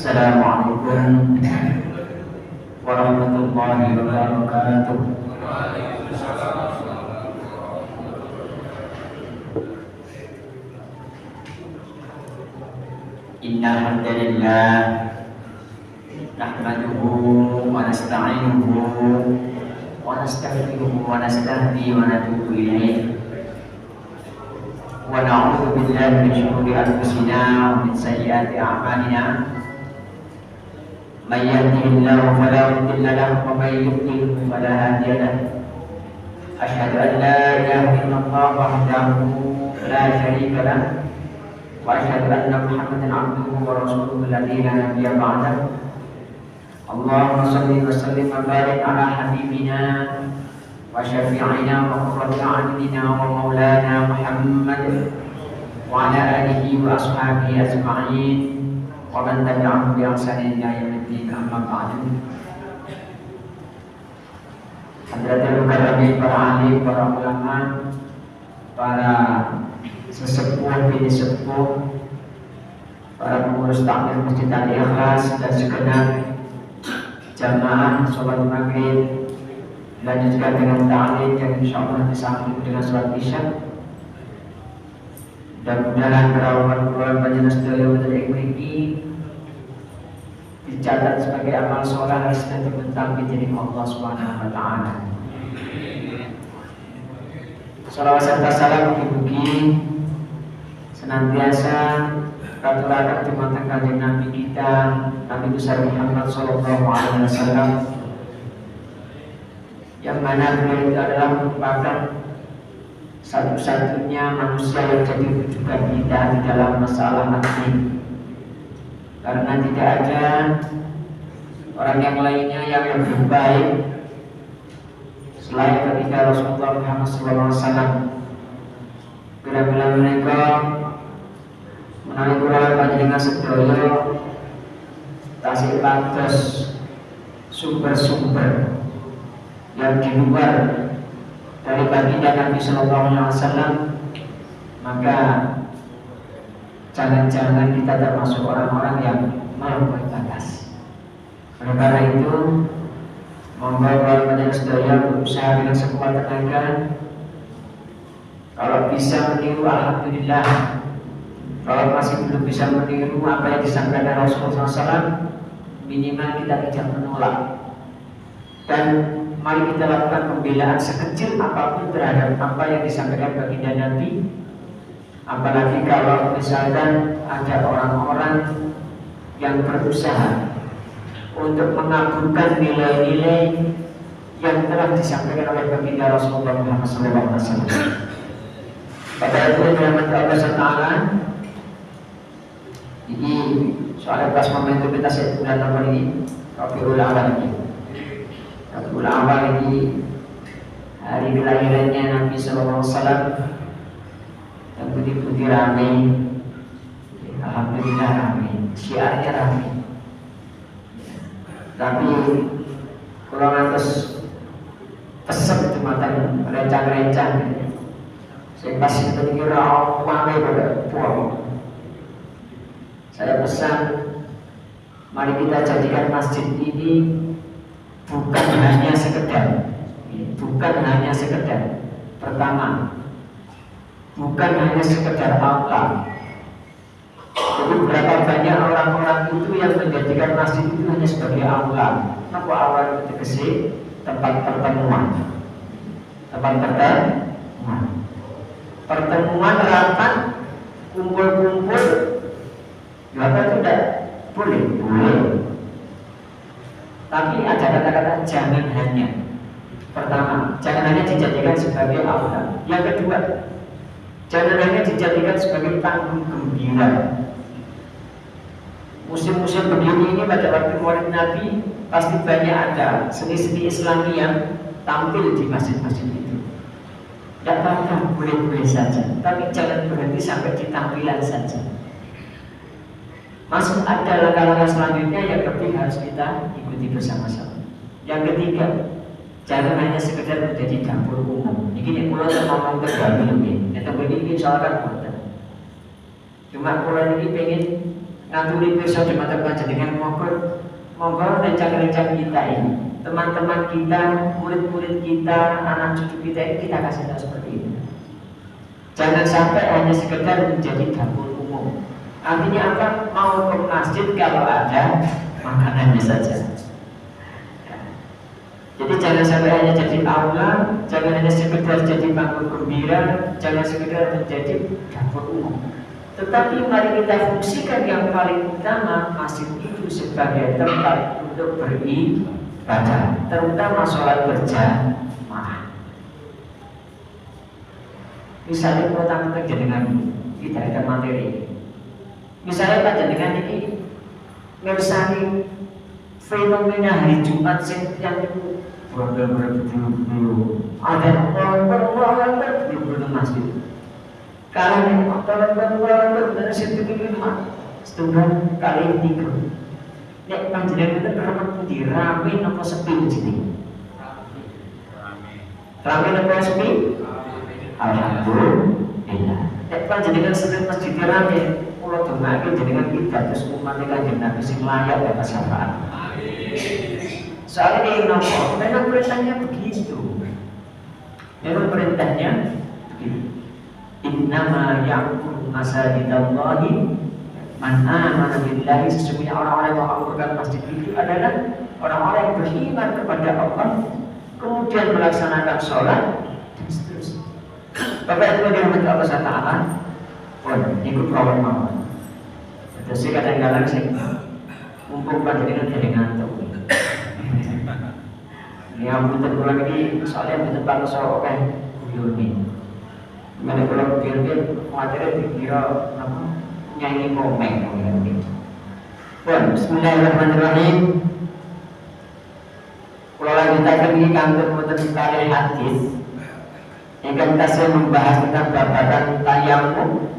Assalamualaikum warahmatullahi wabarakatuh. Innal hamdalillah nahmaduhu wa nasta'inuhu wa nastaghfiruhu wa nastahdihi wa natubu ilayh wa na'udzu billahi min shururi anfusina wa min sayyiati a'malina. Man yahdihillahu fala mudilla lahu wa man yudlil fala hadiya lahu. Asyhadu an la ilaha illallah wahdahu la syarika lahu wa asyhadu anna Muhammadan abduhu wa rasuluhu alladzi la nabiyya ba'dahu. Allahumma shalli wa sallim wa barik ala habibina wa syafi'ina wa qurrati a'yunina wa maulana Muhammad wa ala alihi wa ashabihi ajma'in wa man tabi'ahum bi ihsanin ila yaumil amma ba'du. Hadirin kalian para alim, para ulama, para sesepuh, bini sepuh, para pengurus takmir Masjid Al-Ikhlas dan segenap jamaah sholat maghrib, lanjutkan dengan ta'lim yang insyaallah disambung dengan sholat isya. Dan mudah-mudahan kerawan panjenengan sedaya wonten ing mriki dicatat sebagai amal saleh dan terbentang di sisi Allah Subhanahu wa taala. Salawat serta salam mugi-mugi senantiasa katuraken dumateng Kanjeng Nabi kita, Nabi besar Muhammad sallallahu alaihi wasallam, yang mana beliau itu adalah merupakan satu-satunya manusia yang jadi rujukan kita di dalam masalah hati. Karena tidak ada orang yang lainnya yang lebih baik selain ketika Rasulullah Muhammad SAW. Bila-bila mereka menawi kula panjenengan sedaya tasih pados sumber-sumber yang di luar dari baginda Nabi Sallallahu Alaihi Wasallam, maka jangan-jangan kita termasuk orang-orang yang melampaui batas. Oleh karena itu, membawa panjenengan sedaya berusaha dengan sekuat tenaga. Kalau bisa meniru, alhamdulillah. Kalau masih belum bisa meniru apa yang disampaikan Rasulullah SAW, minimal kita tidak menolak. Dan mari kita lakukan pembelaan sekecil apapun terhadap apa yang disampaikan baginda Nabi. Apalagi kalau misalkan ada orang-orang yang berusaha untuk mengaburkan nilai-nilai yang telah disampaikan oleh baginda Rasulullah Muhammad SAW. Pada itu dirahmati Allah Taala. Ini soal pas momentum kita bulan nomor ini, Rabiul Awal ini. Rabiul Awal ini hari kelahirannya Nabi Sallallahu Alaihi Wasallam, dan putih-putih ramai. Alhamdulillah ramai, syiarnya ramai. Tapi kalau ngantos pesek jumatan rencang-rencang, saya pasti terkira ramai pada puang. Saya pesan, mari kita jadikan masjid ini bukan hanya sekedar pertama, bukan hanya sekedar aula. Jadi berapa banyak orang-orang itu yang menjadikan masjid itu hanya sebagai aula. Apa aula itu tegese tempat pertemuan, pertemuan rapat, kumpul-kumpul. Apa tidak boleh? Tapi ada kata-kata jangan hanya. Pertama, jangan hanya dijadikan sebagai aula. Yang kedua, jangan hanya dijadikan sebagai panggung gembira. Musim-musim begini ini pada waktu Maulid Nabi pasti banyak ada seni-seni Islami yang tampil di masjid-masjid itu. Tidak apa-apa, boleh-boleh saja. Tapi jangan berhenti sampai di tampilan saja. Masuk ada langkah-langkah selanjutnya yang lebih harus kita ikuti bersama-sama. Yang ketiga, jangan hanya sekedar menjadi dapur umum. Ini pulau ngomong terbaru ini. Yang ini soalkan boten. Cuma pulau ini pengen ngaturi pirsa dumateng panjenengan monggo rencang-rencang kita ini, teman-teman kita, murid-murid kita, anak cucu kita ini kita kasih tahu seperti ini. Jangan sampai hanya sekedar menjadi dapur umum. Artinya apa? Mau ke masjid kalau ada makanannya saja. Jadi jangan sampai hanya jadi aula, jangan hanya sekedar jadi bangku gembira, jangan sekedar menjadi dapur umum. Tetapi mari kita fungsikan yang paling utama, masjid itu sebagai tempat untuk beribadah, terutama sholat berjamaah. Misalnya kita jenengan kita ada materi. Misalnya panjenengan ini ngersani fenomena hari Jumat yang itu berburu-buru, ada orang berburu masjid. Kalau ini orang situ lima, setengah kali tiga. Nek panjenengan itu berapa putih rame nopo sepi di sini. Rame nopo sepi? Alhamdulillah. Nek panjenengan sedang masjid rame, pulau tengah jenengan kita terus umat Kanjeng Nabi sing layak dapat syafaat. Soalnya ini nopo, memang perintahnya begitu. Memang perintahnya begitu. Innama ya'muru masajidallahi man amana billahi, sesungguhnya orang-orang yang mengakurkan masjid itu adalah orang-orang yang beriman kepada Allah, kemudian melaksanakan sholat dan seterusnya. Bapak Ibu dirahmati Allah Taala, ikut kawan mawon. Terus kadang-kadang saya mumpung panjenengan jadi ngantuk. Ini ampun terulang ini soalnya betul kalau soal kan guyoni. Mana kalau dia materi dikira nyanyi komeng ini. Bismillahirrahmanirrahim. Kalau lanjutkan ini kantor muter sekali hadis. Yang kita sedang membahas tentang babakan tayamum.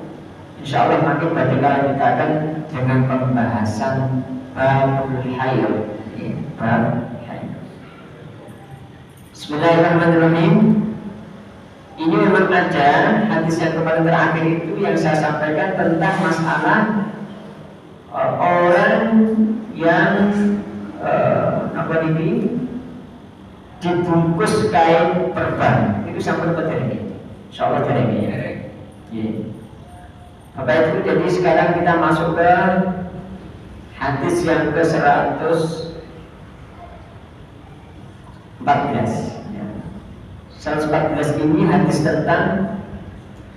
Insya Allah makin pada lanjutkan dengan pembahasan babul haid. Bab haid. Bismillahirrahmanirrahim. Ini memang ada hadis yang kemarin terakhir itu yang saya sampaikan tentang masalah orang yang dibungkus kain perban. Itu sampai ke ini. Insyaallah dari ini. Ya. Bapak itu jadi sekarang kita masuk ke hadis yang ke 114. 114 ini hadis tentang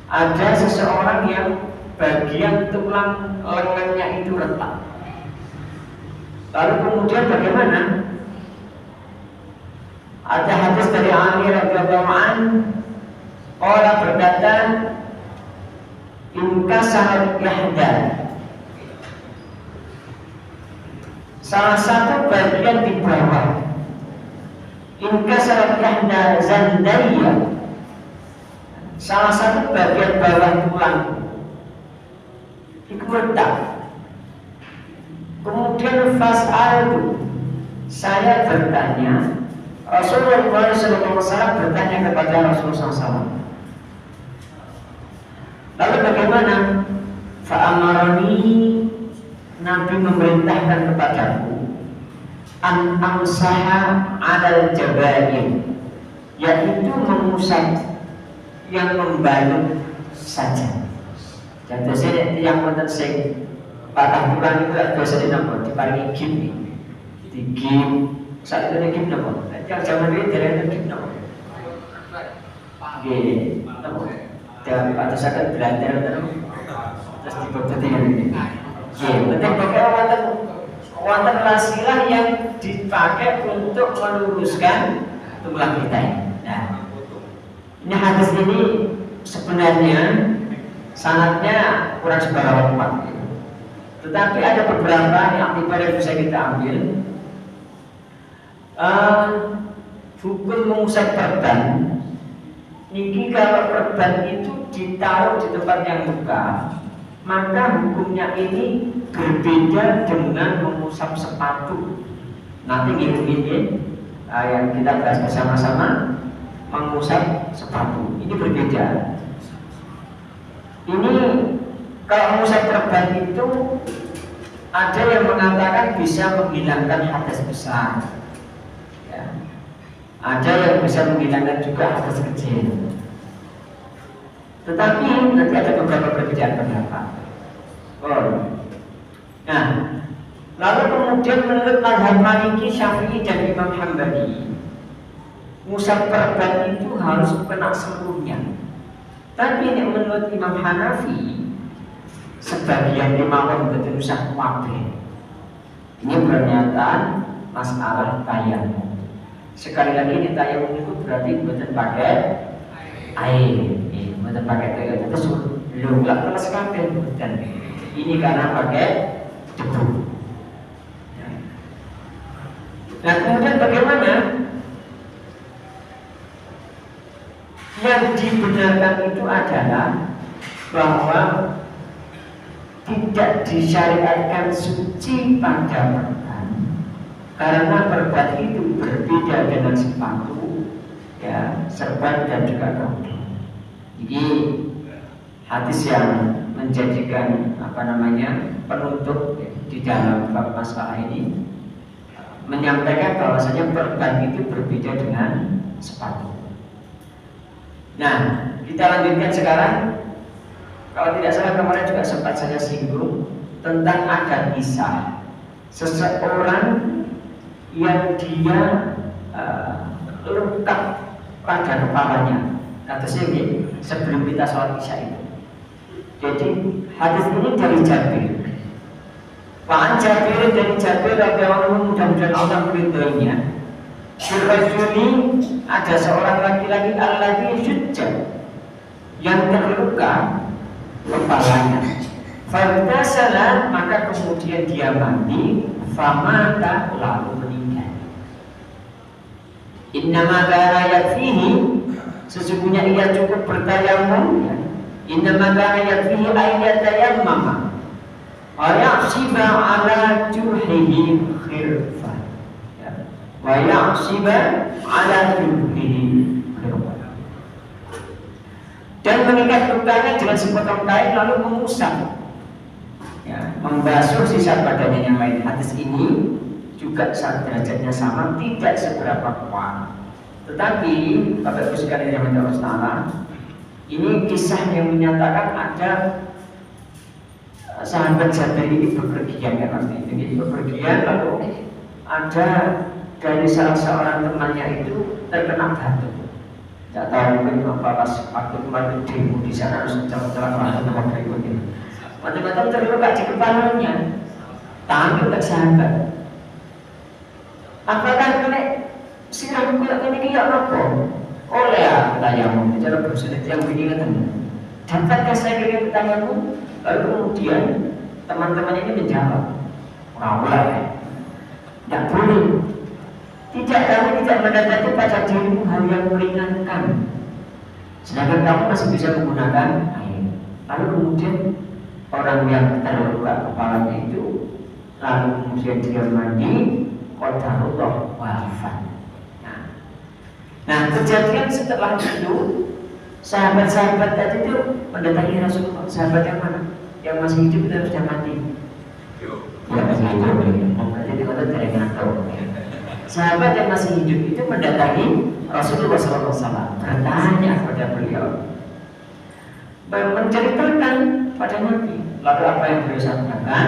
ada seseorang yang bagian tulang lengannya itu retak. Lalu kemudian bagaimana? Ada hadis dari Ali radhiyallahu anhu, orang berkata, "Inkasarat yahda." Salah satu bagian di bawah inkasarat yahda zandaiya, salah satu bagian bawah tulang itu retak. Kemudian fas'altu, saya bertanya, Rasulullah SAW bertanya kepada Rasulullah SAW. Lalu bagaimana? Fa'amarani, Nabi memerintahkan kepadaku an amsaha alal jabain, yaitu mengusap yang membalut saja. Dan biasanya yang wonten sing patah tulang itu biasanya napa diparingi gim, digim saat itu gim napa. Yang zaman dulu dereng gim napa. Nggih, napa. Dan pada saat belajar terus diboboti ini. Nggih, penting pokoknya wonten lasilah yang dipakai untuk meluruskan tulang kita ini. Nah, ini hadis ini sebenarnya sanadnya kurang seberapa kuat, tetapi ada beberapa yang bisa kita ambil. Hukum mengusap perban, niki kalau perban itu ditaruh di tempat yang buka, maka hukumnya ini berbeda dengan mengusap sepatu. Nanti ini yang kita bahas bersama-sama, mengusap sepatu ini berbeda. Ini kalau mengusap perban itu Ada yang mengatakan bisa menghilangkan hadas besar, ya. Ada yang bisa menghilangkan juga hadas kecil. Tetapi nanti ada beberapa perbedaan pendapat. Nah, lalu kemudian menurut mazhab Maliki, Syafi'i dan Imam Hambali, musab perban itu harus kena seluruhnya. Tapi menurut Imam Hanafi, sebagian imam betul usah wabih. Ini pernyataan masalah tayamum. Sekali lagi ini tayamum itu berarti bukan pakai air, bukan pakai air itu belum terus kabeh dan ini karena pakai debu. Nah kemudian bagaimana? Yang dibenarkan itu adalah bahwa tidak disyariatkan suci pada perban, karena perban itu berbeda dengan sepatu, ya, serban dan juga kain. Jadi hadis yang menjadikan penutup di dalam bab masalah ini menyampaikan bahwasanya perban itu berbeda dengan sepatu. Nah, kita lanjutkan sekarang. Kalau tidak salah kemarin juga sempat saya singgung tentang ada kisah seseorang yang dia luka pada kepalanya. Kasusnya ini sebelum kita sholat isya itu. Jadi hadis ini dari Jabir. Pak Jabir dari Jabir radhiyallahu anhu, mudah-mudahan Allah meridhoinya. Surajuli ada seorang laki-laki alladzi syujja yang terluka kepalanya. Faghtasala, maka kemudian dia mandi, famata, lalu meninggal. Innama kana yakfihi, sesungguhnya ia cukup bertayamum, ya. Innama kana yakfihi ayyatayammama wa ya'siba ala juhihi khirfah, ya. Wa ya'siba ala juhihi khirfah, dan mengikat lukanya dengan sepotong kain lalu mengusap, ya, membasuh sisa badannya yang lain. Hadis ini juga derajatnya sama, tidak seberapa kuat. Tetapi Bapak Ibu sekalian yang Allah Taala, ini kisah yang menyatakan ada sahabat Jabir ini bepergian, kan, ini bepergian lalu ada dari salah seorang temannya itu terkena batuk. Tidak tahu mungkin apa pas waktu kemarin demo di sana harus jalan-jalan atau berikutnya. Macam-macam terluka di kepalanya. Tanggung ke sahabat. Apakah kena siram kulit ini dia apa? Oleh tayamum. Cara bersulit yang begini katanya. Dapatkah saya kirim tayamum? Lalu kemudian teman-teman ini menjawab, boleh. Tidak boleh. Tidak, kamu tidak mendapati pada dirimu hal yang meringankan, sedangkan kamu masih bisa menggunakan air. Lalu kemudian orang yang terluka kepalanya itu, lalu kemudian dia mandi, qadarullah wafat. Nah, kejadian setelah itu, sahabat-sahabat tadi itu mendatangi Rasulullah. Sahabat yang mana? Yang masih hidup itu sudah mati. Ya, masih hidup. Jadi kita tidak tahu. Sahabat yang masih hidup itu mendatangi Rasulullah SAW, bertanya kepada beliau, menceritakan pada Nabi. Lalu apa yang beliau sampaikan?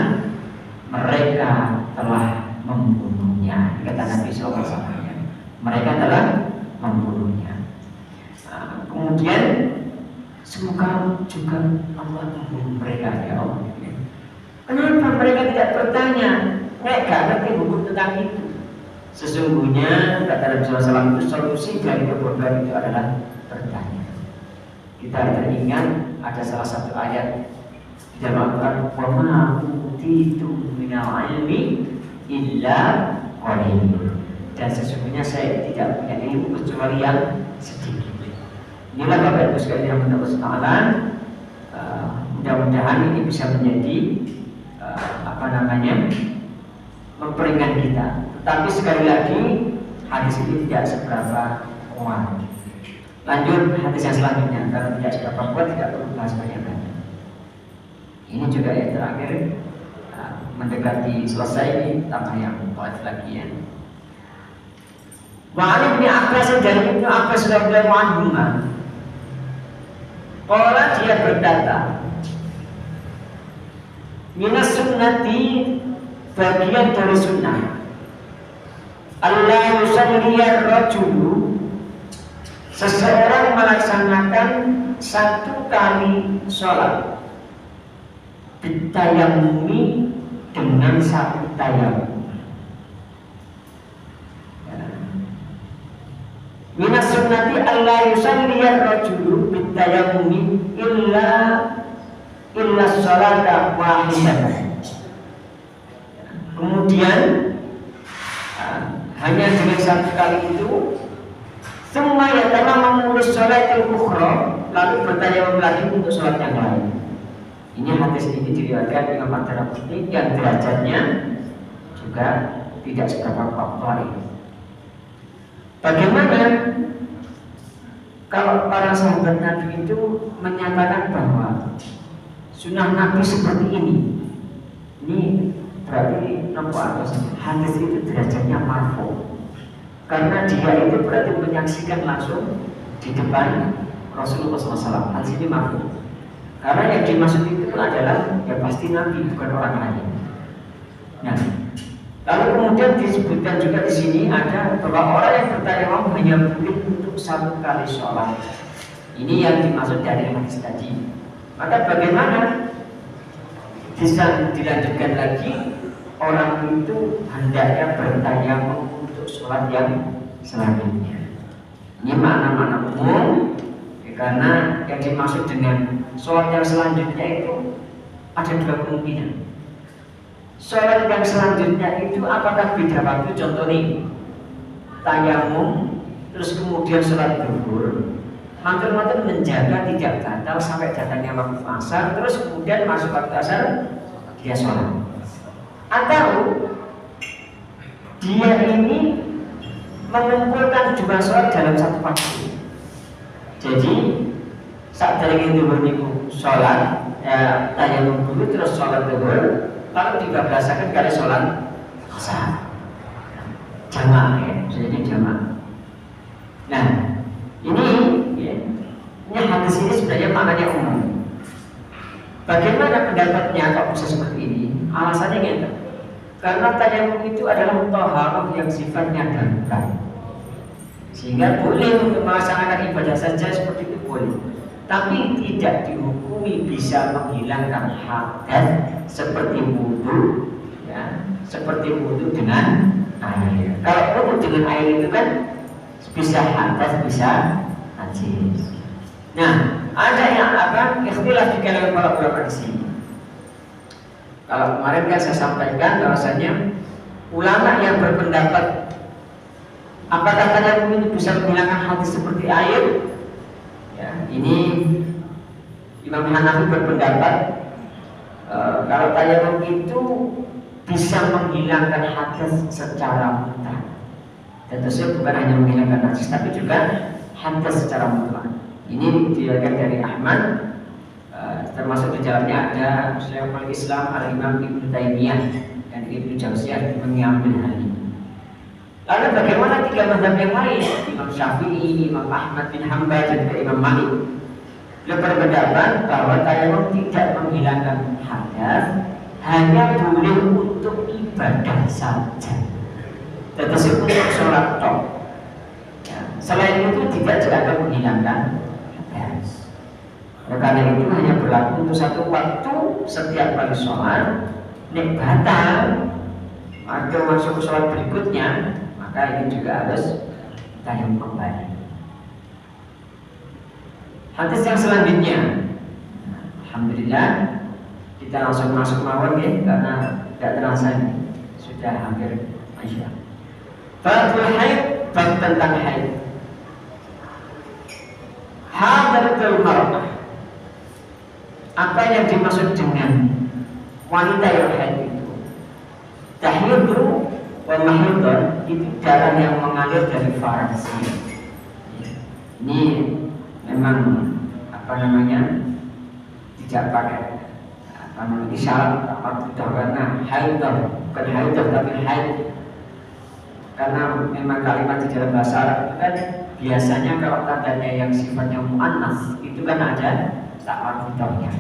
Mereka telah membunuhnya, kata Nabi SAW. Mereka telah membunuhnya. Kemudian semoga juga Allah membunuh mereka, ya Allah. Kenapa mereka tidak bertanya? Mereka ngerti hukum tentang itu. Sesungguhnya kata Nabi SAW itu solusi dari kebodohan itu adalah bertanya. Kita teringat ada salah satu ayat di dalam Al-Quran, wa ma utitum minal ilmi illa qalil. Dan sesungguhnya saya tidak punya ilmu kecuali yang sedikit. Inilah Bapak Ibu sekalian yang mudah-mudahan mudah-mudahan ini bisa menjadi memperingat kita. Tapi sekali lagi hadis ini tidak seberapa kuat. Lanjut hadis yang selanjutnya, karena tidak seberapa kuat tidak perlu bahas banyak-banyak. Ini juga yang terakhir, mendekati selesai tambah yang kuat lagi ya. Wa Ali bin Abbas dari Ibnu Abbas radhiyallahu anhu, qala dia berkata, minas sunnati, bagian dari sunnah, Allah yusalliya rajulu, seseorang melaksanakan satu kali sholat bitayamumi, dengan satu tayamum. Minas sunnati Allah yusalliya rajulu bitayamumi illa sholata wahidatan. Kemudian hanya dengan satu kali itu, semua ya karena mengurus sholat yang ukhra, lalu bertayamum lagi untuk sholat yang lain. Ini hadis ini diriwayatkan Imam Ad-Darqutni yang derajatnya juga tidak seberapa populer. Bagaimana kalau para sahabat Nabi itu menyatakan bahwa sunnah Nabi seperti ini? Ini berarti nampak atas hadis itu derajatnya marfu, karena dia itu berarti menyaksikan langsung di depan Rasulullah SAW. Hadis ini marfu. Karena yang dimaksud itu adalah ya pasti Nabi, bukan orang lain. Nah, lalu kemudian disebutkan juga di sini ada bahwa orang yang bertayamum hanya boleh untuk satu kali sholat. Ini yang dimaksud dari hadis tadi. Maka bagaimana bisa dilanjutkan lagi, orang itu hendaknya bertayamum untuk sholat yang selanjutnya. Ini makna-makna umum. Karena yang dimaksud dengan sholat yang selanjutnya itu ada dua kemungkinan. Sholat yang selanjutnya itu apakah beda waktu? Contohnya tayamum, terus kemudian sholat zuhur, mantul-mantul menjaga tidak batal sampai datangnya waktu asar, terus kemudian masuk waktu asar dia sholat. Atau dia ini mengumpulkan dua sholat dalam satu waktu. Jadi saat dari itu berniku sholat tayamum dulu terus sholat zuhur, lalu dibablasakan kali sholat asar jamaah ya, jadi jamaah. Nah ini hadis ini sebenarnya maknanya umum. Bagaimana pendapatnya kok bisa seperti ini? Alasannya gitu, karena tayamum itu adalah thaharah yang sifatnya darurat, sehingga boleh untuk melaksanakan ibadah saja seperti itu boleh, tapi tidak dihukumi bisa menghilangkan hadas seperti wudu, ya, seperti wudu dengan air. Kalau wudu dengan air itu kan bisa hadas, bisa najis. Nah, ada yang ikhtilaf di kalangan para ulama di sini. Kalau kemarin kan saya sampaikan bahwasanya ulama yang berpendapat apakah tayamum itu bisa menghilangkan hadis seperti air? Ya, ini Imam Hanafi berpendapat kalau tayamum itu bisa menghilangkan hadis secara mutlak. Tentu saja bukan hanya menghilangkan hadis, tapi juga hadis secara mutlak. Ini diriwayatkan dari Ahmad, termasuk di dalamnya ada Syekhul Islam Al-Imam Ibnu Taimiyah dan Ibnu Jauziyah mengambil hal ini. Lalu bagaimana tiga mazhab yang lain? Imam Syafi'i, Imam Ahmad bin Hanbal dan Imam Malik berpendapat bahwa tayamum tidak menghilangkan hadas, hanya boleh untuk ibadah saja, tetapi untuk sholat tok. Ya, selain itu tidak akan menghilangkan hadas. Karena itu hanya berlaku untuk satu waktu setiap kali sholat. Nek batal atau masuk ke sholat berikutnya, maka ini juga harus tayamum kembali. Hadis yang selanjutnya, alhamdulillah kita langsung masuk mawon ya, karena tidak terasa ini sudah hampir Aisyah. Babul haid, bab tentang haid. Hadaratul mar'ah. Apa yang dimaksud dengan wanita yang haid itu? Tahidu wa mahidun, itu darah yang mengalir dari farasi. Ini memang tidak pakai Karena isyarat marfudah karena haidah, bukan haidah tapi haid. Karena memang kalimat di dalam bahasa Arab itu kan biasanya kalau tandanya yang sifatnya muannas itu kan ada tak marfudahnya.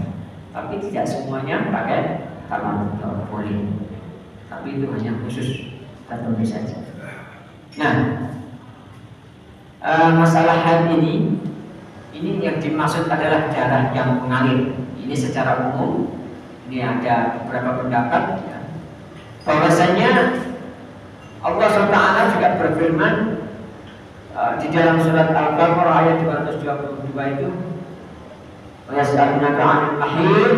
Tapi tidak semuanya pakai tak marfudah, boleh. Tapi itu hanya khusus tertentu saja. Nah, masalah haid ini yang dimaksud adalah darah yang mengalir. Ini secara umum. Ini ada beberapa pendapat ya, bahwasanya Allah SWT juga berfirman di dalam surat Al-Baqarah ayat 222 itu, "Yas'alunaka 'anil mahid,"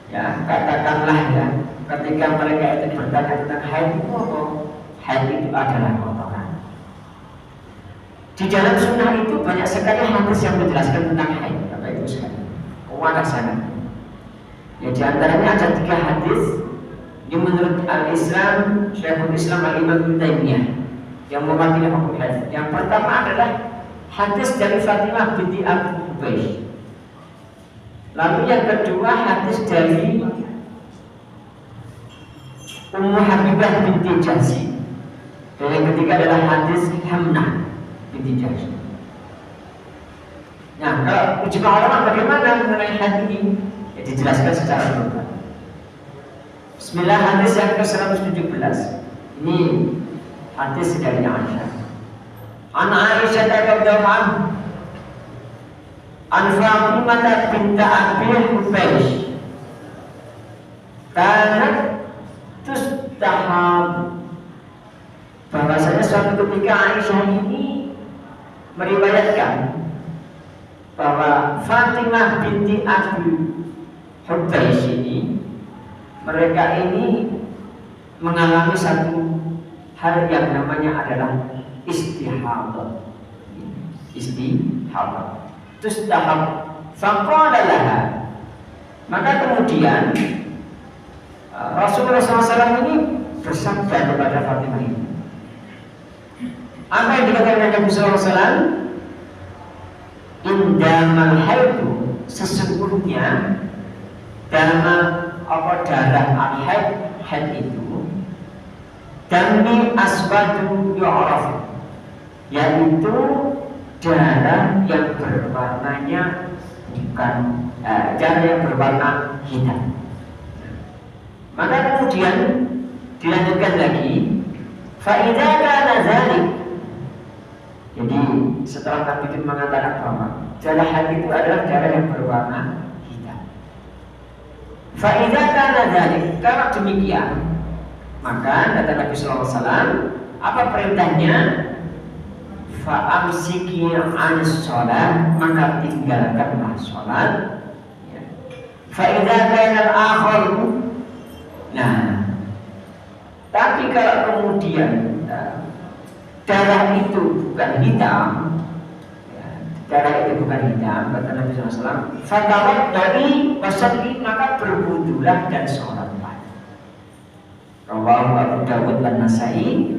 ya, katakanlah ya, ketika mereka itu bertanya tentang haid itu apa? Haid itu adalah kotoran. Di dalam sunnah itu banyak sekali hadis yang menjelaskan tentang haid. Apa itu sekali? Ada sangat. Ya, di antaranya ada 3 hadis yang menurut Al-Islam, Syekhul Islam Al-Imam Ibnu Taimiyah yang mewakili hukum haid. Yang pertama adalah hadis dari Fatimah binti Abu Hubaysh. Lalu yang kedua hadis dari Ummu Habibah binti Jahsy. Dan yang ketiga adalah hadis Hamnah binti Jahsy. Nah, kalau ijma ulama bagaimana mengenai hadis ini? Dijelaskan secara global. Bismillah, hadis yang ke-117. Ini hadis dari Aisyah. An Aisyah radhiyallahu anha an Fatimah bint Abi Hubaysh kanat tustahab, bahwasanya suatu ketika Aisyah ini meriwayatkan bahwa Fatimah binti Abi Hubaysh ini, mereka ini mengalami satu hal yang namanya adalah istihadah. Istihadah. Tustahab. Faqala laha. Maka kemudian Rasulullah SAW ini bersabda kepada Fatimah ini. Apa yang dikatakan Nabi SAW? Indamal haidu, sesungguhnya dalam darah al-haid itu dami aswadu yu'raf, yaitu darah yang berwarnanya bukan darah yang berwarna hitam. Maka kemudian dilanjutkan lagi, fa idza kana dzalik. Jadi setelah Nabi itu mengatakan bahwa darah haid itu adalah darah yang berwarna Fa'idha kana dzalik, kalau demikian, maka kata Nabi sallallahu alaihi wasallam, apa perintahnya? Fa'amsiki 'anis shalah, maka tinggalkanlah salat. Ya. Fa'idha kana al-akhir. Nah, tapi kalau kemudian darah itu bukan hitam, darah itu bukan hitam, kata Nabi SAW, fatawat dari wasalli, maka berwudulah dan sholatlah. Rawahu Abu Dawud dan Nasai,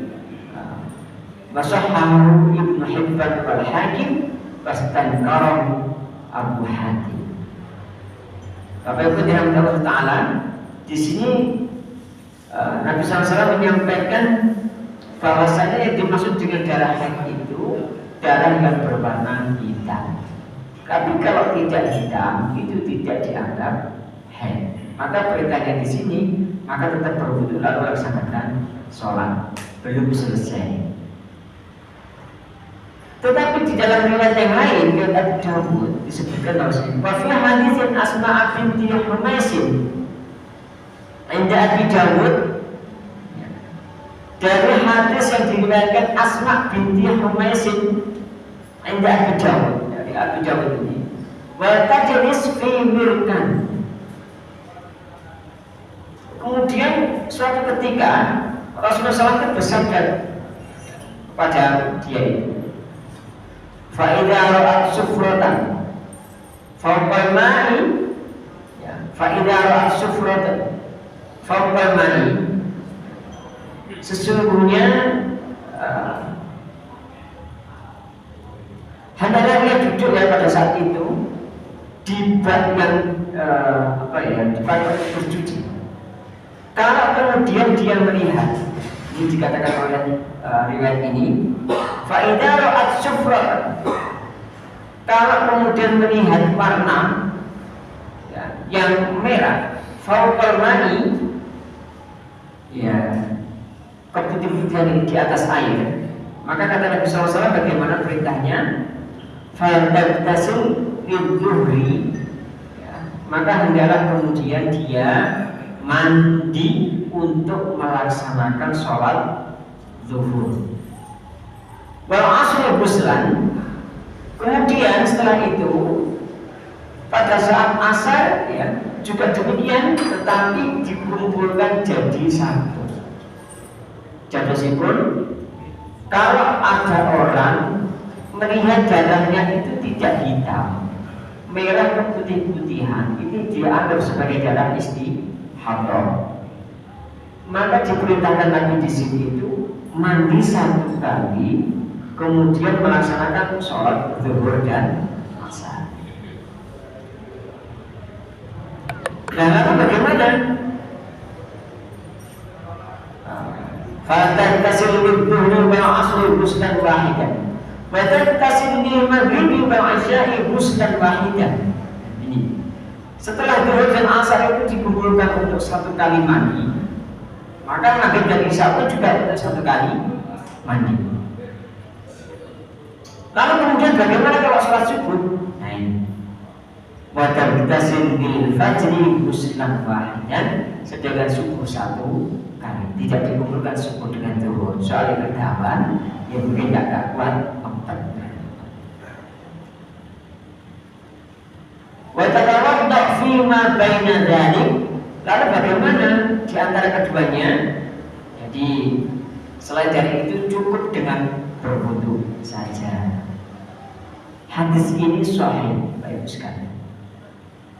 wasahhahu Ibnu Hibban wal Hakim, wastankarahu Abu Hatim. Bapak Ibu dirahmati Allah Taala, di sini Nabi SAW menyampaikan bahwasanya yang dimaksud dengan darah haid itu darah yang berwarna hitam. Tapi kalau tidak hitam itu tidak dianggap haid. Maka perintahnya di sini, maka tetap berwudu lalu laksanakan sholat, belum selesai. Tetapi di dalam riwayat yang lain, riwayat Abu Dawud disebutkan bahwasanya wa fi haditsin Asma binti Humays inda Abi Dawud, dari hadis yang diriwayatkan Asma binti Humays inda Abi Dawud, dari Abi Dawud ini, wa tajlis fi mirkan. Kemudian suatu ketika Rasulullah SAW bersabda kepada dia itu, fa idza ra'at sufratan fawqa ma'i, fa idza ra'at sufratan fawqa ma'i, sesungguhnya hendaklah dia duduk ya pada saat itu di bak yang dipakai bercuci. Kalau kemudian dia melihat, ini dikatakan oleh riwayat ini, fa'idha ra'at syufratan, kalau kemudian melihat warna ya, yang merah, fauqal ma'i, ya, keputih-putihan di atas air, maka kata Nabi SAW bagaimana perintahnya, fa'tabtasil lidzuhri, ya, maka hendaklah kemudian dia mandi untuk melaksanakan sholat zuhur. Wal asr ghuslan, kemudian setelah itu pada saat asar ya juga demikian, tetapi dikumpulkan jadi satu. Jadosipun kalau ada orang melihat darahnya itu tidak hitam, merah keputih-putihan, itu dianggap sebagai darah istihadah. Maka diperintahkan lagi di sini itu mandi satu kali, kemudian melaksanakan sholat zuhur dan asar. Nah, lalu bagaimana? Fatasil lidzuhri wal asri ghuslan wahidan, wa tasil lil maghribi wal isya'i ghuslan wahidan. Ini setelah zuhur dan asar itu dikumpulkan untuk satu kali mandi, maka maghrib dan isya pun juga untuk satu kali mandi. Lalu kemudian bagaimana kalau sholat subuh? Nah ini wadar tasil bil fajri ghuslan wahidan, sedangkan subuh satu kali, tidak dikumpulkan subuh dengan zuhur. Soalnya berdahaban yang mungkin tidak kuat empat. Watawadda fima baina dzalik, lalu bagaimana di antara keduanya? Jadi selain dari itu cukup dengan berwudu saja. Hadis ini sahih, Bapak Ibu sekalian.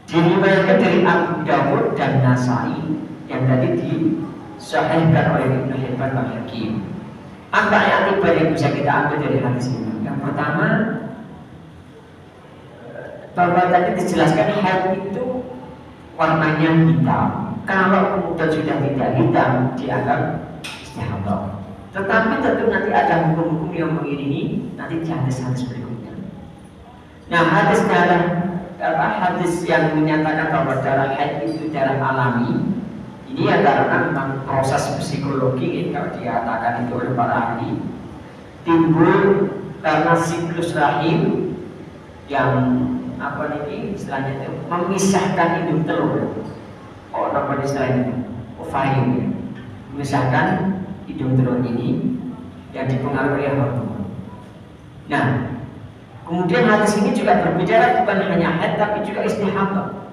Diriwayatkan dari Abu Dawud dan Nasai yang tadi disahihkan oleh Ibnu Hibban dan Hakim. Apa yang bisa kita ambil dari hadis ini? Yang pertama, bahwa tadi dijelaskan haid itu warnanya hitam. Kalau kemudian sudah tidak hitam, dianggap istihadah. Tetapi tentu nanti ada hukum-hukum yang mengiringi nanti di hadis-hadis berikutnya. Nah, hadis yang menyatakan bahwa darah haid itu darah alami, ini ya karena memang proses psikologi kalau dikatakan itu oleh para ahli, timbul karena siklus rahim yang istilahnya itu memisahkan induk telur. Apa istilahnya? Ovarium, memisahkan induk telur ini yang dipengaruhi oleh hormon. Nah, kemudian hadis ini juga berbicara bukan hanya haid tapi juga istihadah.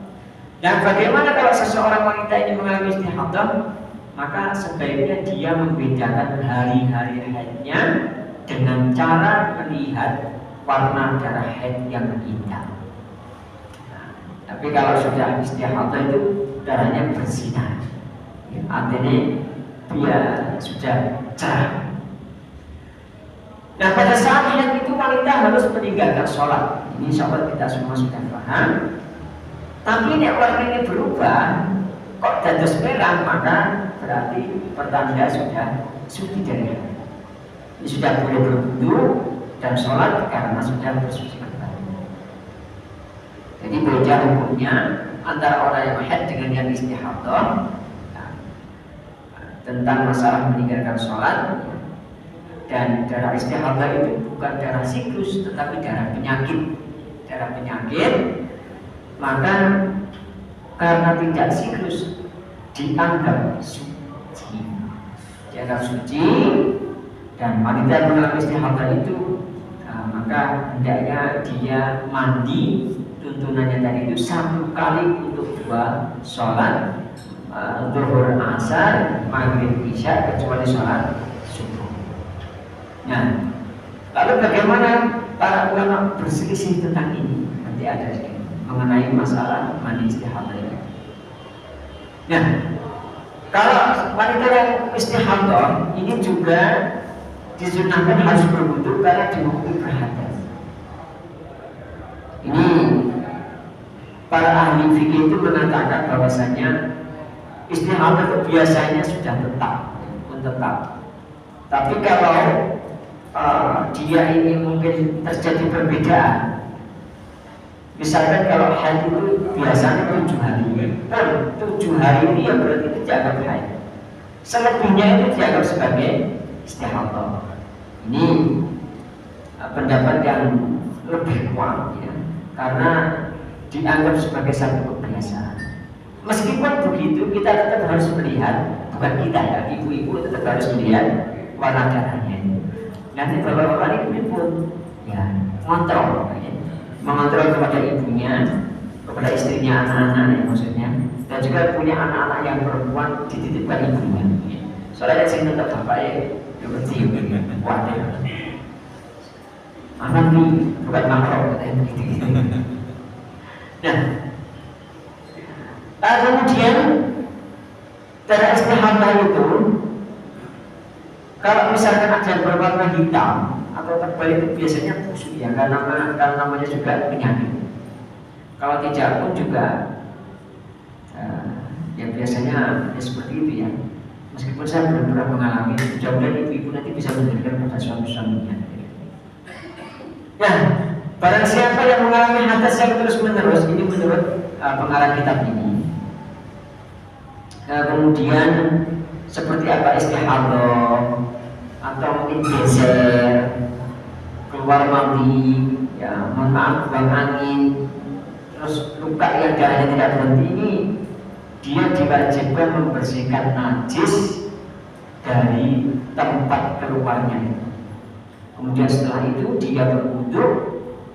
Dan bagaimana kalau seseorang wanita ini mengalami istihadah, maka sebaiknya dia membedakan hari-hari haidnya dengan cara melihat warna darah haid yang hitam. Nah, tapi kalau sudah istihadah itu darahnya bersinar, artinya dia sudah cerah. Nah, pada saat haid itu wanita harus meninggalkan sholat. Ini sahabat kita semua sudah paham. Tapi ini warnanya berubah, kok dados merah, maka berarti pertanda sudah suci dari haid. Ini sudah boleh berwudu dan sholat karena sudah bersuci kembali. Jadi beda hukumnya antara orang yang haid dengan yang istihadah. Nah, tentang masalah meninggalkan sholat. Dan darah istihadah itu bukan darah siklus tetapi darah penyakit. Darah penyakit, maka karena tidak siklus dianggap suci. Dianggap suci, dan wanita yang mengalami istihadah itu maka hendaknya dia mandi, tuntunannya tadi itu satu kali untuk dua sholat, zuhur, asar, maghrib, isya, kecuali sholat subuh. Nah, lalu bagaimana para ulama berselisih tentang ini? Nanti ada mengenai masalah mandi istihadah ini. Nah, kalau wanita yang istihadah ini juga disunahkan harus berwudu karena dihukumi berhadas. Ini para ahli fikih itu mengatakan bahwasanya istihadah itu biasanya sudah tetap. Tapi kalau dia ini mungkin terjadi perbedaan, misalkan kalau haid itu biasanya 7 hari, 7 hari ini ya berarti itu dianggap haid. Selebihnya itu dianggap sebagai istihadah. Ini pendapat yang lebih kuat ya, karena dianggap sebagai satu kebiasaan. Meskipun begitu kita tetap harus melihat, bukan kita ya, ibu-ibu tetap harus melihat warna darahnya. Nanti bapak-bapak ini pun ya mengontrol kepada ibunya, kepada istrinya, anak-anak maksudnya, dan juga punya anak-anak yang perempuan dititipkan ibunya. Soalnya saya tetap bapak ya berarti khawatir. Anak nih bukan makro katanya gitu. Nah, kemudian darah istihadah itu, kalau misalkan ada yang berwarna hitam atau tebal itu biasanya busuk ya, karena namanya juga penyakit. Kalau tidak pun juga ya biasanya ya seperti itu ya. Meskipun saya belum pernah mengalami, mudah-mudahan ibu-ibu nanti bisa memberikan pada suami-suaminya. Nah, barang siapa yang mengalami hadas yang terus-menerus, ini menurut pengarang kitab ini. Kemudian seperti apa istihadah atau mungkin geser, keluar mani, ya mohon maaf buang angin, terus luka yang darahnya tidak berhenti, ini dia diwajibkan membersihkan najis dari tempat keluarnya. Kemudian setelah itu dia berwudu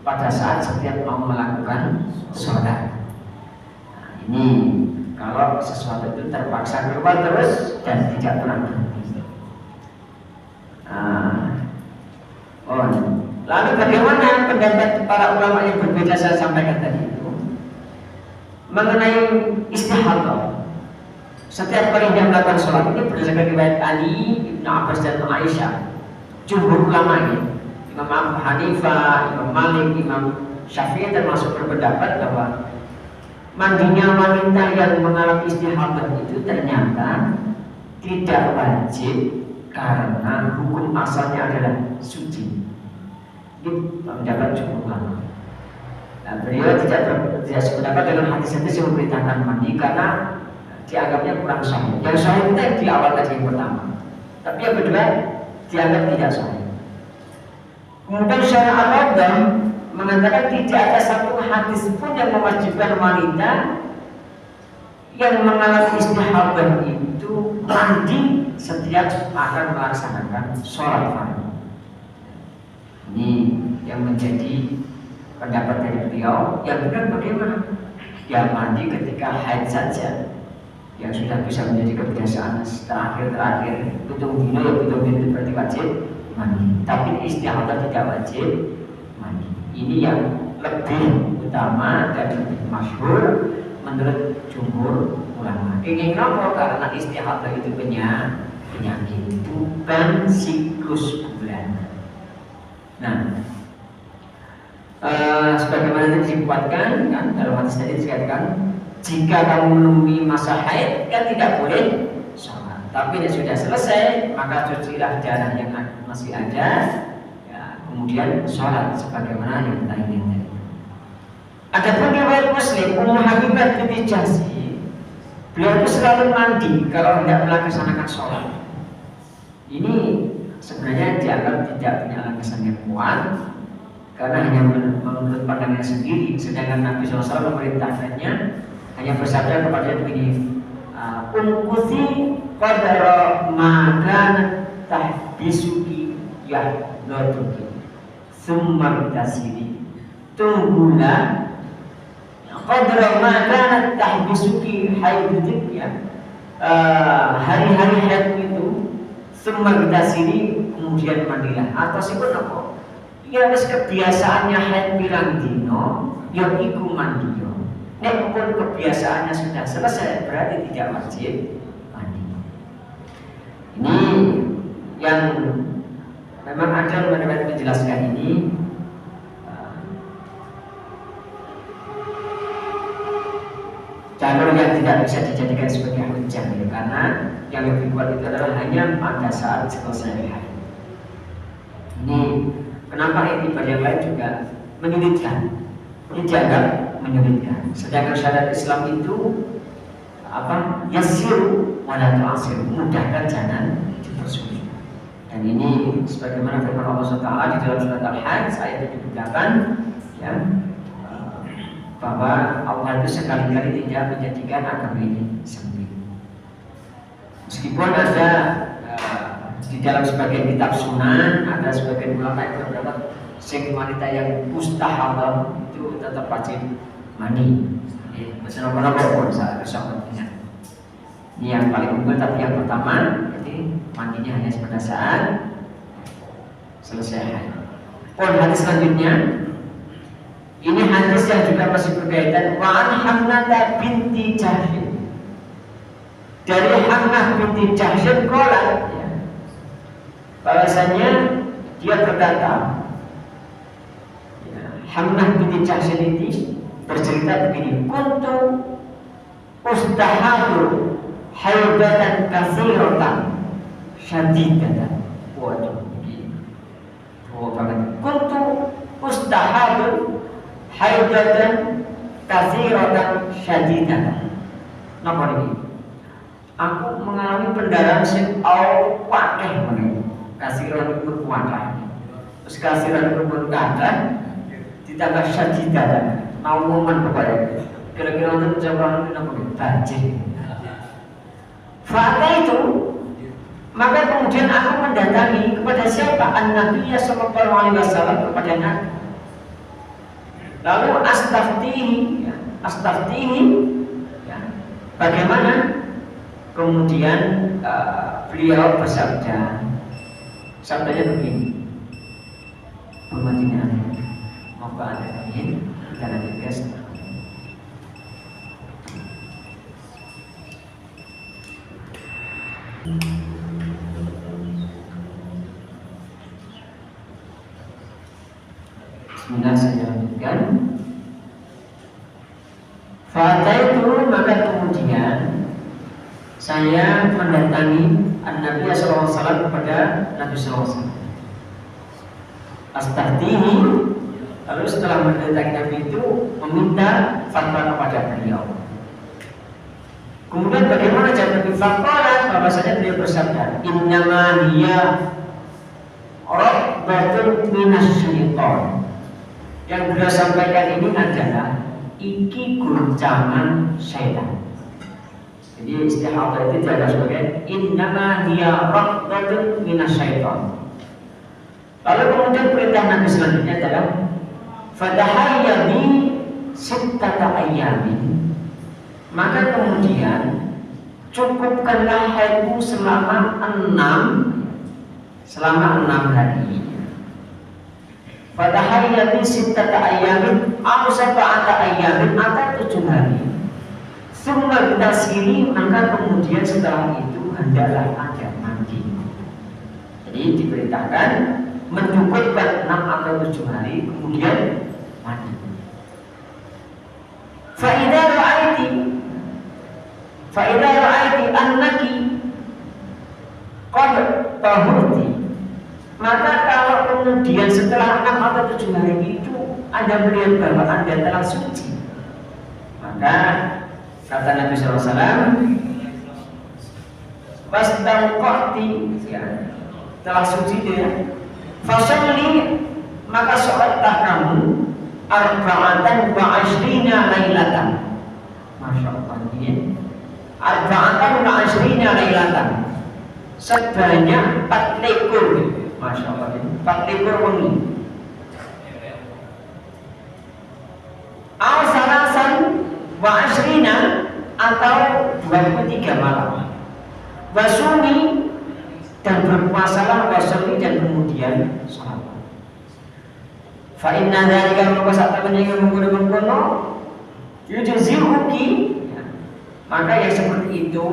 pada saat setiap mau melakukan sholat. Nah, ini kalau sesuatu itu terpaksa keluar terus dan tidak pernah berhenti. Lalu bagaimana pendapat para ulama yang berbeda saya sampaikan tadi itu mengenai istihadah? Setiap kali dia melakukan sholat, ini berdasarkan riwayat Ali, Ibnu Abbas dan Aisyah. Jumhur ulama ini, Imam Abu Hanifah, Imam Malik, Imam Syafi'i termasuk berpendapat bahwa mandinya wanita yang mengalami istihadah itu ternyata tidak wajib karena hukum asalnya adalah suci. Ini pendapat jumhur ulama. Nah, beliau tidak sependapat dengan hadis-hadis yang memberitakan mandi karena dianggapnya kurang sahih. Yang sahih itu yang di awal tadi yang pertama, tapi yang kedua dianggap tidak sahih. Kemudian Syarah Al-Adham mengatakan tidak ada satu hadis pun yang mewajibkan wanita yang mengalami istihadah itu mandi setiap akan melaksanakan sholat fardu. Ini yang menjadi pendapat dari beliau. Yang benar bagaimana? Ya mandi ketika haid saja, yang sudah bisa menjadi kebiasaan terakhir hitung dino itu berarti wajib mandi. Tapi istihadah tidak wajib mandi. Ini yang lebih utama dan lebih masyhur menurut jumhur ulama. Ini kenapa? Karena istihadah itu penyakit, bukan siklus bulan. Nah, sebagaimana dikuatkan kan dalam hadis tadi dikatakan, jika kamu menemui masa haid kan tidak boleh sholat. Tapi ini sudah selesai, maka cucilah darah yang masih ada, ya, kemudian sholat sebagaimana yang kita inginkan. Adapun riwayat Muslim, Ummu Habibah binti Jahsy, beliau itu selalu mandi kalau hendak melaksanakan sholat. Ini sebenarnya dianggap tidak punya alasan yang kuat, karena hanya menurut pandangan sendiri. Sedangkan Nabi SAW memerintahkannya hanya bersabda kepada begini, umkusi qadra makan tahbisuki yahdotuki summa tasiri, tunggulah qadra makan tahbisuki haidutik, ya, hari-hari haid itu summa tasiri, kemudian mandilah. Atau sipun apa? Ya wis kebiasaannya haid pirang dino, ya iku mandi. Nek pun kebiasaannya sudah selesai, berarti tidak wajib mandi. Ini yang memang ada ulama menjelaskan ini. jalur yang tidak bisa dijadikan sebagai hujah ya, karena yang lebih kuat itu adalah hanya pada saat selesai haid. Ini kenapa itibar yang lain juga menyulitkan, ini dianggap menyulitkan. Sedangkan syariat Islam itu apa? Yasiru wala tu'asir, mudahkan jangan dipersulit. Dan ini sebagaimana firman Allah SWT di dalam surat Al-Hajj ayat 78 ya, bahwa Allah itu sekali-kali tidak menjadikan agama ini sempit. Meskipun ada di dalam sebagian kitab sunan, ada sebagian ulama yang berpendapat seks wanita yang mustahadah itu tetap wajib mandi. Bersama pun saat kesokonnya. Ini yang paling unggul, tapi yang pertama jadi mandinya hanya pada saat selesai haid. Hadis selanjutnya, ini hadis yang juga masih berkaitan wa'an Hamnata binti Jahsy. Dari Hamnah binti Jahsy qala ya, bahwasanya dia berkata ya, Hamnah binti Jahsy ini bercerita begini, kuntu ustahadu haidatan katsiratan syadidatan. Waduh, kuntu ustahadu haidatan katsiratan syadidatan. Napa ini? Aku mengalami pendarahan sing akeh meneh. Kasiran itu kuatah. Terus kasiran itu berkata ditambah syadidatan. Mau momen kepada kira-kira untuk menjawab itu namanya banjir. Fakta itu, maka kemudian aku mendatangi kepada siapa? An-Nabi sallallahu alaihi wasallam, kepada Nabi. Lalu astaftihi ya, bagaimana? Kemudian beliau bersabda, sabdanya begini, Muhammadina, maka anda ingin kita lanjutkan setelah Bismillah, saya lanjutkan. Fataitu, maka kemudian saya mendatangi Nabi sallallahu alaihi wasallam kepada Nabi sallallahu alaihi wasallam. Astahtihi, lalu setelah mendatangi Nabi itu meminta fatwa kepada beliau. Kemudian bagaimana jawab Nabi? Faqala, bahwasanya beliau bersabda, innama hiya rabbatun minasyaiton. Yang beliau sampaikan ini adalah iki guncangan syaitan. Jadi istihadah itu dianggap sebagai innama hiya rabbatun minasyaiton. Lalu kemudian perintah Nabi selanjutnya adalah fatahayyami sittata ayyamin. Maka kemudian cukupkanlah haidmu selama 6 hari. Fatahayyami sittata ayyamin aw sab'ata ayyamin, atau 7 hari. Summa bitasiri, maka kemudian setelah itu hendaklah ada mandi. Jadi diperintahkan mencukupkan 6 atau 7 hari, kemudian mandi. Fa'idha ra'aiti annaki qad tahurti, maka kalau kemudian setelah 6 atau 7 hari itu Anda melihat bahwa Anda telah suci, maka kata Nabi SAW, wastaqti, ya, telah suci dia, fasalli, maka sholatlah kamu arba'atan wa ashrina lailatan. Masya Allah, ini arba'atan wa ashrina lailatan, sebanyak 24. Masya Allah, 24 wengi. Al-salasan wa ashrina, atau 23 malam. Wasumi, dan berpuasalah, wasumi, dan kemudian sholat. Fa inna dzalika, maka saat teman yang mengkono yujzi'uki, maka yang seperti itu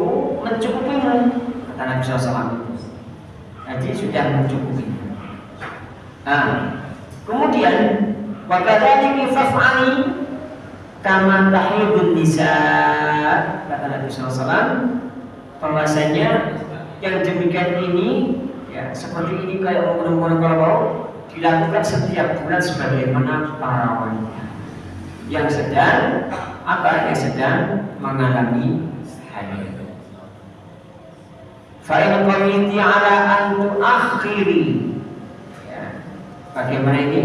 mencukupimu, kata Nabi SAW. Jadi sudah mencukupi. Nah, kemudian wa kadzalika faf'ali, kama tahidun nisa, kata Nabi SAW, bahwasanya yang demikian ini ya seperti ini kayak menggunung-gunung kalau dilakukan setiap bulan sebagaimana para wanita yang sedang mengalami hamil. Fa in qawiti ala an tuakhiri, ya, bagaimana ini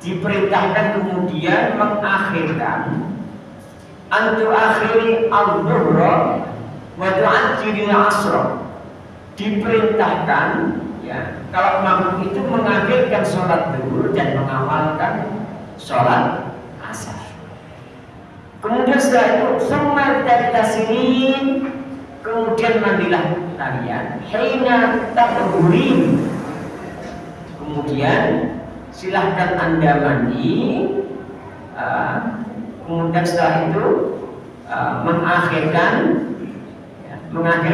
diperintahkan kemudian mengakhirkan antu akhiri al-dhuhra wa tu'ajjili al-'asra, diperintahkan ya kalau mampu itu mengakhirkan sholat zuhur dan mengawalkan sholat asar. Kemudian setelah itu summa tasinin, kemudian mandilah kalian hina tabhurin, kemudian silahkan Anda mandi, kemudian setelah itu mengakhirkan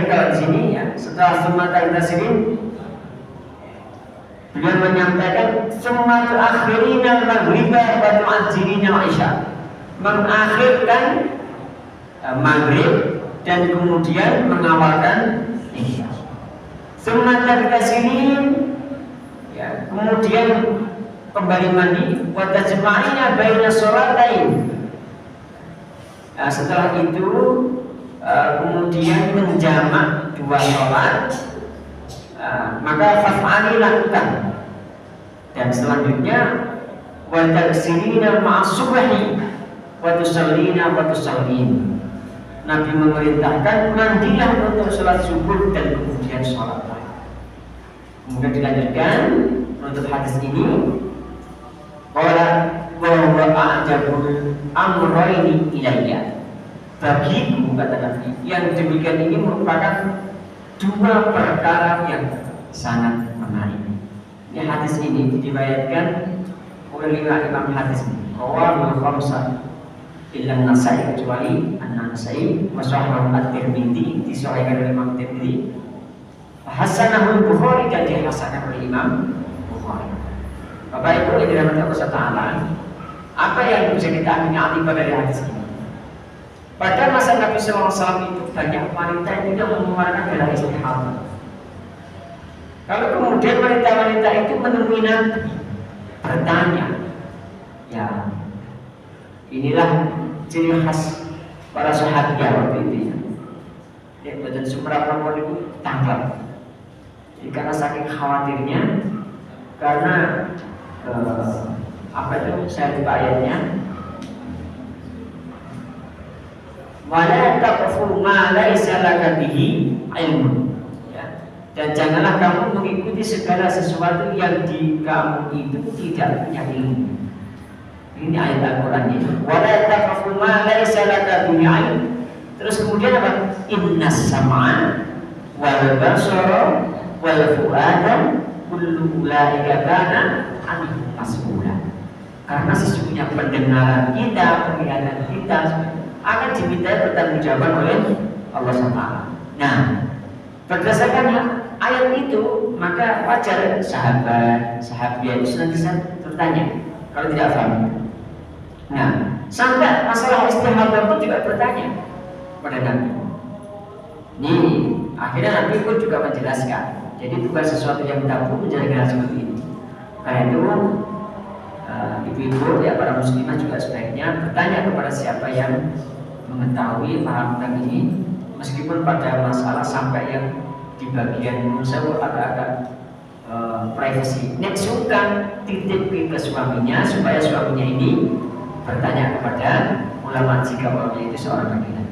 kalau di sini ya setelah semata intasirin beliau menyampaikan semata akhirina maghriba wa tu'ajjilina isya, mengakhirkan maghrib dan kemudian mengawalkan isya. Semata intasirin ya, kemudian kembali mandi wa tajma'ina baina sholatain. Nah, setelah itu kemudian menjamak dua sholat, maka faf'ali lakukan. Dan selanjutnya wa taksirina ma'asubhi wa tusallina wa tusallin. Nabi memerintahkan mandilah untuk sholat subuh dan kemudian sholat lain. Kemudian dilanjutkan untuk hadis ini, qala wa huwa a'jabul amrayni ilayya, bagiku kata Nabi yang demikian ini merupakan dua perkara yang sangat menarik. Ini hadis ini diriwayatkan oleh 5 imam hadis, rawahul khamsah illa Nasai, kecuali An-Nasai, wa sahahu At-Tirmidzi, disahihkan oleh Imam Tirmidzi, hasanahu Bukhari, dan dihasankan oleh Imam Bukhari. Bapak Ibu yang dirahmati Allah Ta'ala, apa yang bisa kita ambil dari hadis ini? Pada masa Nabi SAW itu banyak wanita yang tidak mengeluarkan darah istihadah. Kalau kemudian wanita-wanita itu menemui Nabi bertanya, ya inilah ciri khas para sahabat waktu itu ya. Ya badan supra perempuan itu tangkap. Jadi karena saking khawatirnya, karena apa itu saya lupa ayatnya, wala taqfu ma laisa laka bihi ilmun, ya. Dan janganlah kamu mengikuti segala sesuatu yang di kamu itu tidak punya ilmu. Ini ayat Al-Qur'an ini. Wala taqfu ma laisa laka bihi ilmun. Terus kemudian apa? Innas sam'a wal basara wal fu'ada kullu ulaika kana anhu mas'ula. Karena sesungguhnya pendengaran kita, penglihatan kita akan diminta pertanggungjawaban oleh Allah SWT. Nah, berdasarkan ayat itu, maka wajar sahabat itu senantiasa bertanya kalau tidak paham. Nah, sampai masalah istihadah pun juga bertanya pada Nabi. Ini akhirnya Nabi pun juga menjelaskan. Jadi bukan sesuatu yang tabu menjelaskan seperti ini. Karena itu ibu-ibu ya para muslimah juga sebaiknya bertanya kepada siapa yang mengetahui paham tentang ini, meskipun pada masalah sampai yang di bagian musuh agak-agak privasi. Nek suka titip ke suaminya supaya suaminya ini bertanya kepada ulama jika ulama itu seorang laki-laki.